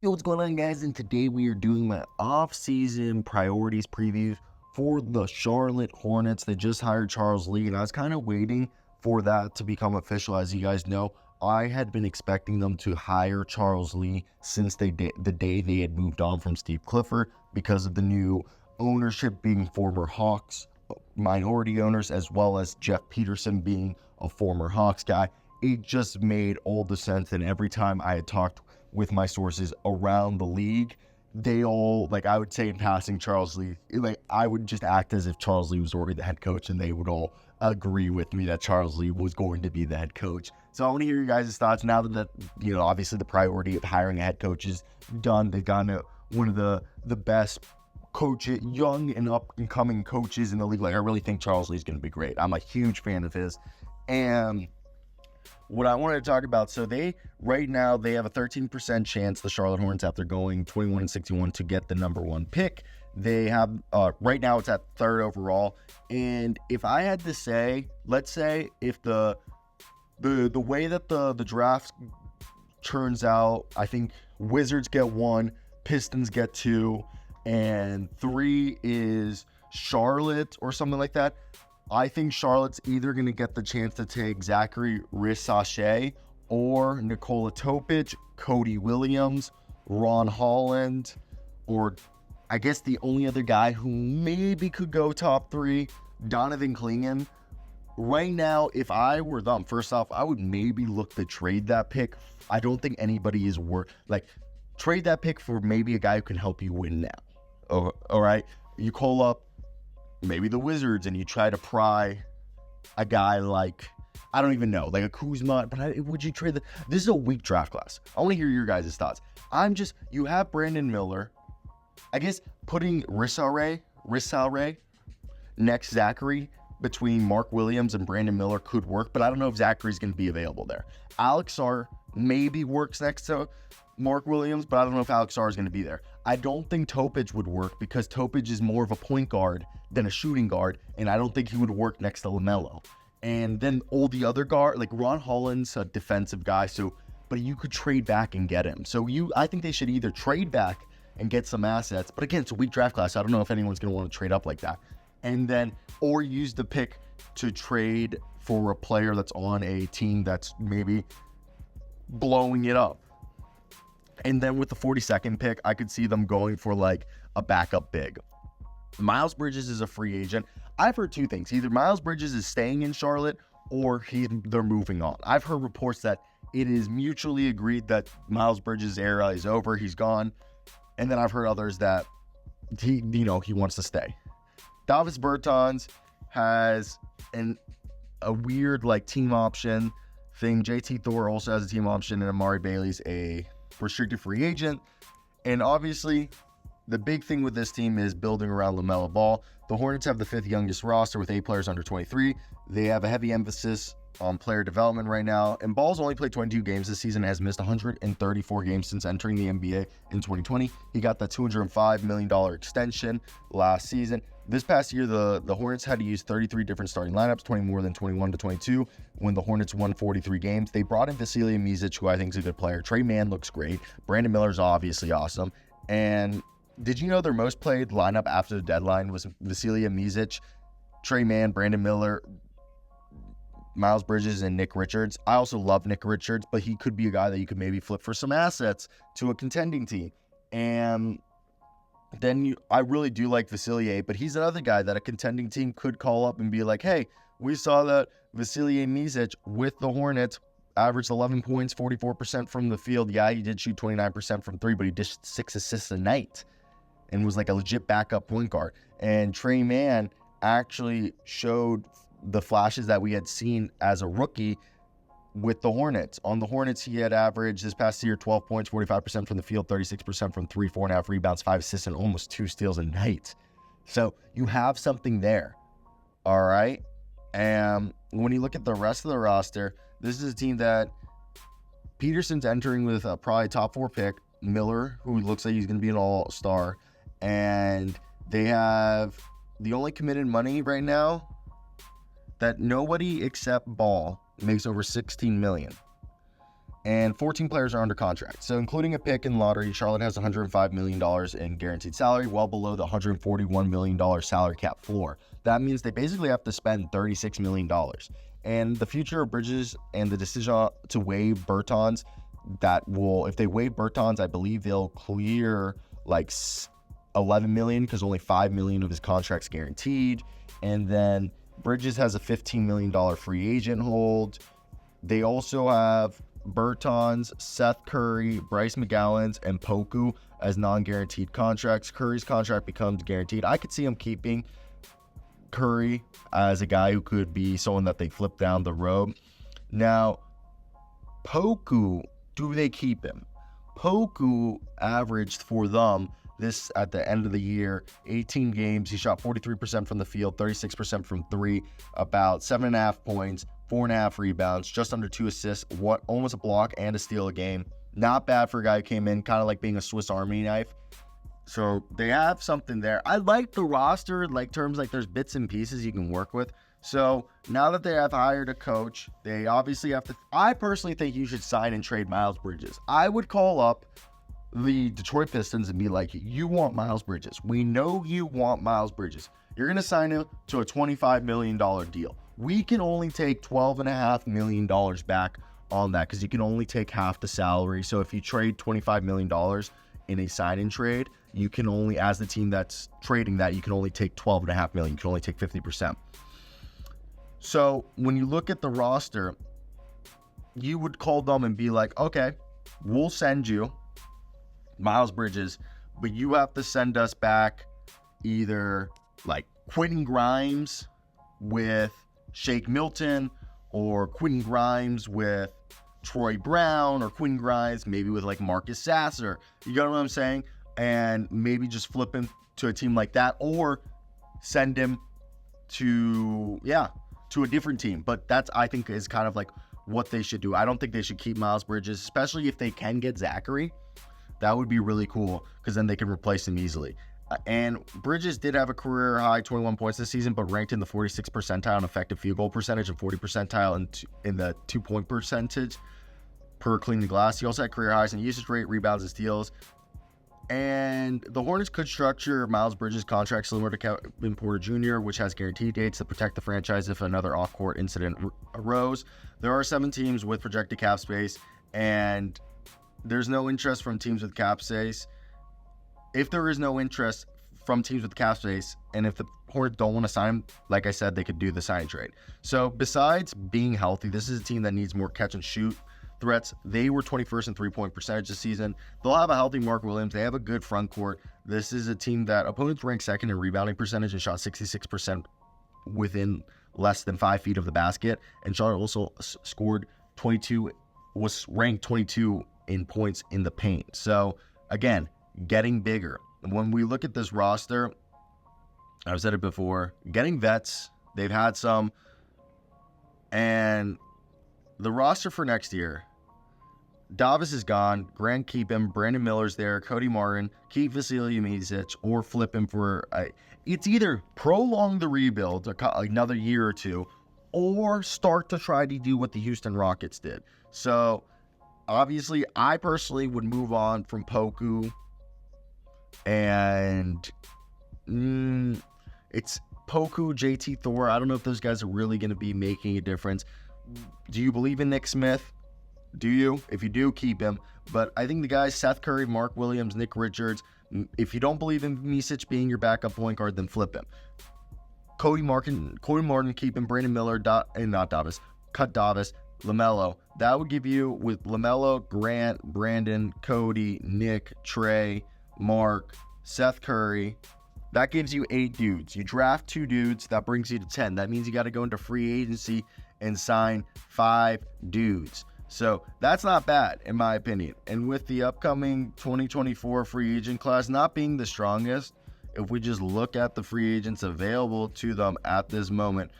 Yo, what's going on, guys? And today we are doing my off-season priorities preview for the Charlotte Hornets. They just hired Charles Lee, and I was kind of waiting for that to become official. As you guys know, I had been expecting them to hire Charles Lee since the day they had moved on from Steve Clifford because of the new ownership being former Hawks minority owners, as well as Jeff Peterson being a former Hawks guy. It just made all the sense, and every time I had talked with my sources around the league, they all, like, I would say in passing, Charles Lee, like, I would just act as if Charles Lee was already the head coach, and they would all agree with me that Charles Lee was going to be the head coach. So I want to hear your guys' thoughts now that, obviously the priority of hiring a head coach is done. They've gotten one of the best coaches, young and up-and-coming coaches in the league. Like, I really think Charles Lee is going to be great. I'm a huge fan of his. And what I wanted to talk about, so right now they have a 13% chance, the Charlotte Hornets, after going 21-61, to get the number one pick. They have, right now it's at third overall. And if I had to say, let's say if the way that the draft turns out, I think Wizards get 1, Pistons get 2, and 3 is Charlotte or something like that. I think Charlotte's either going to get the chance to take Zachary Rissache or Nikola Topic, Cody Williams, Ron Holland, or I guess the only other guy who maybe could go top 3, Donovan Clingan. Right now, if I were them, first off, I would maybe look to trade that pick. I don't think anybody is trade that pick for maybe a guy who can help you win now. Oh, all right, you call up maybe the Wizards and you try to pry a guy like, I don't even know, like a Kuzma, but would you trade this is a weak draft class. I want to hear your guys' thoughts. You have Brandon Miller. I guess putting Rissaure next Zachary between Mark Williams and Brandon Miller could work, but I don't know if Zachary's going to be available there. Alex Sarr maybe works next to Mark Williams, but I don't know if Alex Sarr is going to be there. I don't think Topic would work because Topic is more of a point guard than a shooting guard, and I don't think he would work next to LaMelo. And then all the other guard, like Ron Holland's a defensive guy, but you could trade back and get him. I think they should either trade back and get some assets, but again, it's a weak draft class, so I don't know if anyone's going to want to trade up like that. And then, or use the pick to trade for a player that's on a team that's maybe blowing it up. And then with the 42nd pick, I could see them going for like a backup big. Miles Bridges is a free agent. I've heard two things. Either Miles Bridges is staying in Charlotte or they're moving on. I've heard reports that it is mutually agreed that Miles Bridges' era is over. He's gone. And then I've heard others that he wants to stay. Davis Bertans has a weird team option thing. JT Thor also has a team option, and Amari Bailey's a restricted free agent. And obviously, the big thing with this team is building around LaMelo Ball. The Hornets have the 5th youngest roster with 8 players under 23. They have a heavy emphasis on player development right now. And Ball's only played 22 games this season, has missed 134 games since entering the NBA in 2020. He got that $205 million extension last season. This past year, the Hornets had to use 33 different starting lineups, 20 more than 21-22, when the Hornets won 43 games. They brought in Vasilije Micic, who I think is a good player. Trey Mann looks great. Brandon Miller's obviously awesome. And did you know their most played lineup after the deadline was Vasilije Micic, Trey Mann, Brandon Miller, Miles Bridges, and Nick Richards? I also love Nick Richards, but he could be a guy that you could maybe flip for some assets to a contending team. And then I really do like Vasilije, but he's another guy that a contending team could call up and be like, hey, we saw that Vasilije Micic with the Hornets averaged 11 points, 44% from the field. Yeah, he did shoot 29% from 3, but he dished 6 assists a night and was like a legit backup point guard. And Trey Mann actually showed the flashes that we had seen as a rookie with the Hornets. On the Hornets, he had averaged this past year 12 points, 45% from the field, 36% from 3, 4.5 rebounds, 5 assists, and almost 2 steals a night. So you have something there. All right. And when you look at the rest of the roster, this is a team that Peterson's entering with a probably top 4 pick, Miller, who looks like he's going to be an all-star. And they have the only committed money right now that nobody except Ball makes over $16 million. and 14 players are under contract. So including a pick in lottery, Charlotte has $105 million in guaranteed salary, well below the $141 million salary cap floor. That means they basically have to spend $36 million. And the future of Bridges and the decision to waive Bertans, if they waive Bertans, I believe they'll clear like 11 million because only 5 million of his contract's guaranteed. And then Bridges has a $15 million free agent hold. They also have Bertans, Seth Curry, Bryce McGowan's, and Poku as non-guaranteed contracts. Curry's contract becomes guaranteed. I could see him keeping Curry as a guy who could be someone that they flip down the road. Now, Poku, do they keep him? Poku averaged for them this at the end of the year, 18 games. He shot 43% from the field, 36% from three, about 7.5 points, 4.5 rebounds, just under 2 assists, almost a block and a steal a game. Not bad for a guy who came in kind of like being a Swiss Army knife. So they have something there. I like the roster, like terms like there's bits and pieces you can work with. So now that they have hired a coach, they obviously have to. I personally think you should sign and trade Miles Bridges. I would call up the Detroit Pistons and be like, you want Miles Bridges. We know you want Miles Bridges. You're going to sign him to a $25 million deal. We can only take $12.5 million back on that because you can only take half the salary. So if you trade $25 million in a sign-in trade, you can only, as the team that's trading that, you can only take $12.5 million. You can only take 50%. So when you look at the roster, you would call them and be like, okay, we'll send you Miles Bridges, but you have to send us back either like Quentin Grimes with Shake Milton, or Quentin Grimes with Troy Brown, or Quentin Grimes maybe with like Marcus Sasser. You got what I'm saying? And maybe just flip him to a team like that, or send him to a different team. But that's, I think, is kind of like what they should do. I don't think they should keep Miles Bridges, especially if they can get Zachary. That would be really cool because then they can replace him easily. And Bridges did have a career high 21 points this season, but ranked in the 46th percentile in effective field goal percentage and 40 percentile in the 2-point percentage per clean the glass. He also had career highs in usage rate, rebounds, and steals. And the Hornets could structure Miles Bridges' contract similar to Kevin Porter Jr., which has guaranteed dates to protect the franchise if another off-court incident arose. There are 7 teams with projected cap space, and there's no interest from teams with cap space. If there is no interest from teams with cap space, and if the Hornets don't want to sign him, like I said, they could do the sign and trade. So besides being healthy, this is a team that needs more catch and shoot threats. They were 21st in 3-point percentage this season. They'll have a healthy Mark Williams. They have a good front court. This is a team that opponents ranked second in rebounding percentage and shot 66% within less than 5 feet of the basket. And Charlotte also was ranked 22 in points in the paint. So again, getting bigger. When we look at this roster, I've said it before, getting vets, they've had some, and the roster for next year, Davis is gone, Grant keep him, Brandon Miller's there, Cody Martin, keep Vasilij Micic, or flip him for, it's either prolong the rebuild another year or two, or start to try to do what the Houston Rockets did. So obviously, I personally would move on from Poku, and it's Poku, JT Thor. I don't know if those guys are really going to be making a difference. Do you believe in Nick Smith? Do you? If you do, keep him. But I think the guys, Seth Curry, Mark Williams, Nick Richards, if you don't believe in Micic being your backup point guard, then flip him. Cody Martin, keep him. Brandon Miller, not Davis, cut Davis. LaMelo. That would give you, with LaMelo, Grant, Brandon, Cody, Nick, Trey, Mark, Seth Curry, that gives you 8 dudes. You draft 2 dudes, that brings you to 10. That means you got to go into free agency and sign 5 dudes. So that's not bad, in my opinion. And with the upcoming 2024 free agent class not being the strongest, if we just look at the free agents available to them at this moment,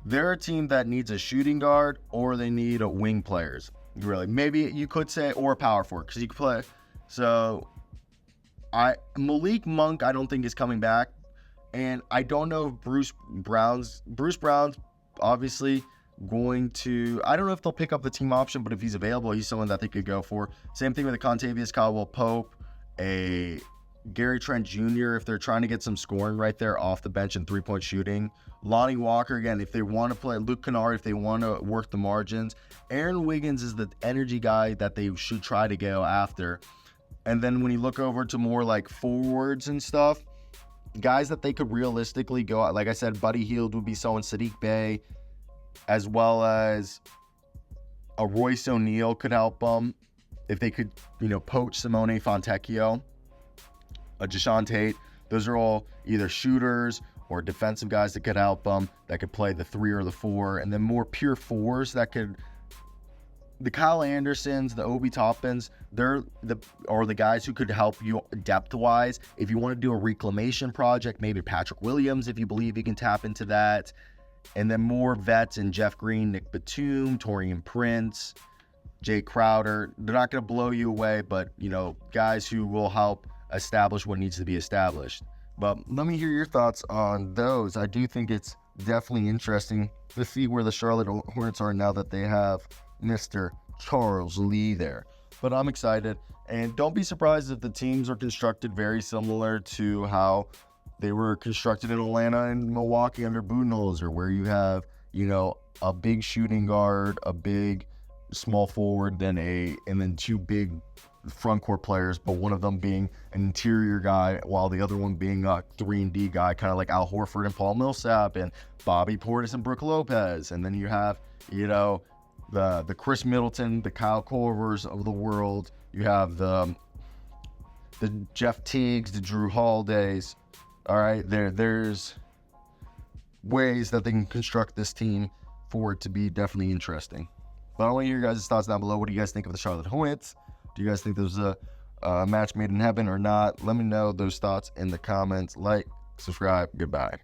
they're a team that needs a shooting guard, or they need a wing players. Really, maybe you could say, or a power forward, because you could play. So Malik Monk, I don't think is coming back, and I don't know if Bruce Brown's obviously going to, I don't know if they'll pick up the team option, but if he's available, he's someone that they could go for. Same thing with a Contavious Caldwell-Pope, a Gary Trent Jr. if they're trying to get some scoring right there off the bench and three-point shooting. Lonnie Walker, again, if they want to play. Luke Kennard, if they want to work the margins. Aaron Wiggins is the energy guy that they should try to go after. And then when you look over to more like forwards and stuff, guys that they could realistically go out, like I said, Buddy Hield would be someone, Sadiq Bey, as well as a Royce O'Neal could help them if they could, poach Simone Fontecchio, a Jashawn Tate. Those are all either shooters or defensive guys that could help them, that could play the 3 or the 4, and then more pure 4s that could, the Kyle Andersons, the Obi Toppins, they're the guys who could help you depth-wise. If you want to do a reclamation project, maybe Patrick Williams, if you believe you can tap into that. And then more vets in Jeff Green, Nick Batum, Taurean Prince, Jay Crowder. They're not going to blow you away, but, guys who will help establish what needs to be established. But let me hear your thoughts on those. I do think it's definitely interesting to see where the Charlotte Hornets are now that they have Mr. Charles Lee there. But I'm excited, and don't be surprised if the teams are constructed very similar to how they were constructed in Atlanta and Milwaukee under Budenholzer, where you have, a big shooting guard, a big small forward, and then 2 big front court players, but one of them being an interior guy while the other one being a 3-and-D guy, kind of like Al Horford and Paul Millsap and Bobby Portis and Brook Lopez. And then you have, the Chris Middleton, the Kyle Korvers of the world. You have the Jeff Teagues, the Drew Holidays. All right, there's ways that they can construct this team for it to be definitely interesting. But I want to hear your guys' thoughts down below. What do you guys think of the Charlotte Hornets? Do you guys think there's a match made in heaven or not? Let me know those thoughts in the comments. Like, subscribe. Goodbye.